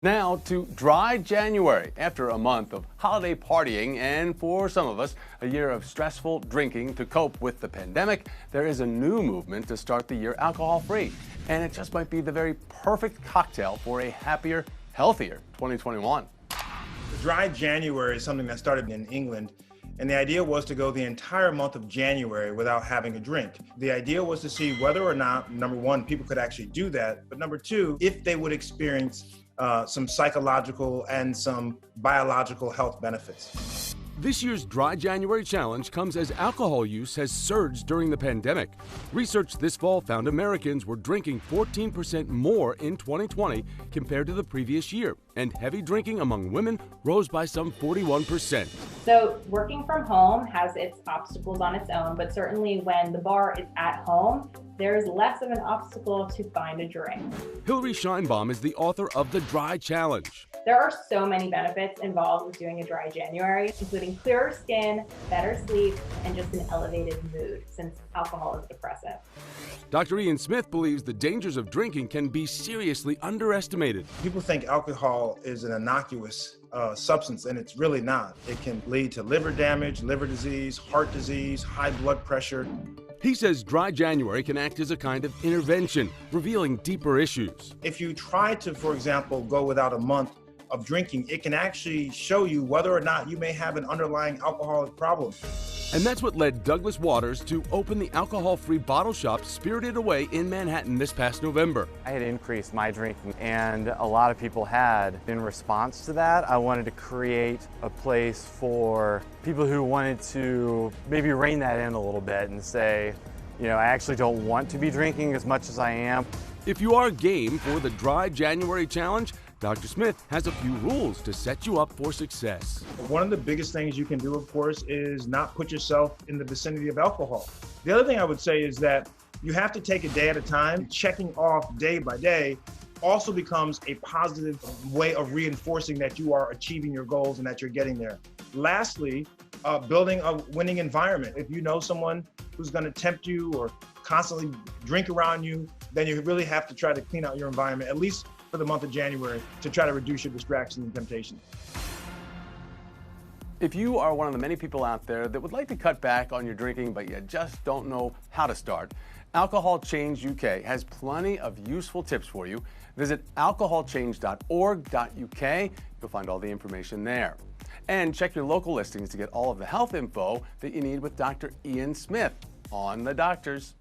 Now to dry January. After a month of holiday partying and for some of us, a year of stressful drinking to cope with the pandemic, there is a new movement to start the year alcohol-free. And it just might be the very perfect cocktail for a happier, healthier 2021. Dry January is something that started in England, and the idea was to go the entire month of January without having a drink. The idea was to see whether or not, number one, people could actually do that, but number two, if they would experience some psychological and some biological health benefits. This year's Dry January Challenge comes as alcohol use has surged during the pandemic. Research this fall found Americans were drinking 14% more in 2020 compared to the previous year, and heavy drinking among women rose by some 41%. So working from home has its obstacles on its own, but certainly when the bar is at home, there is less of an obstacle to find a drink. Hillary Scheinbaum is the author of the Dry Challenge. There are so many benefits involved with doing a dry January, including clearer skin, better sleep, and just an elevated mood, since alcohol is a depressant. Dr. Ian Smith believes the dangers of drinking can be seriously underestimated. People think alcohol is an innocuous substance, and it's really not. It can lead to liver damage, liver disease, heart disease, high blood pressure. He says Dry January can act as a kind of intervention, revealing deeper issues. If you try to, for example, go without a month of drinking, it can actually show you whether or not you may have an underlying alcoholic problem. And that's what led Douglas Waters to open the alcohol-free bottle shop Spirited Away in Manhattan this past November. I had increased my drinking, and a lot of people had. In response to that, I wanted to create a place for people who wanted to maybe rein that in a little bit and say, you know, I actually don't want to be drinking as much as I am. If you are game for the Dry January Challenge, Dr. Smith has a few rules to set you up for success. One of the biggest things you can do, of course, is not put yourself in the vicinity of alcohol. The other thing I would say is that you have to take a day at a time. Checking off day by day also becomes a positive way of reinforcing that you are achieving your goals and that you're getting there. Lastly, building a winning environment. If you know someone who's going to tempt you or constantly drink around you, then you really have to try to clean out your environment, at least for the month of January, to try to reduce your distractions and temptations. If you are one of the many people out there that would like to cut back on your drinking, but you just don't know how to start, Alcohol Change UK has plenty of useful tips for you. Visit alcoholchange.org.uk. You'll find all the information there. And check your local listings to get all of the health info that you need with Dr. Ian Smith on The Doctors.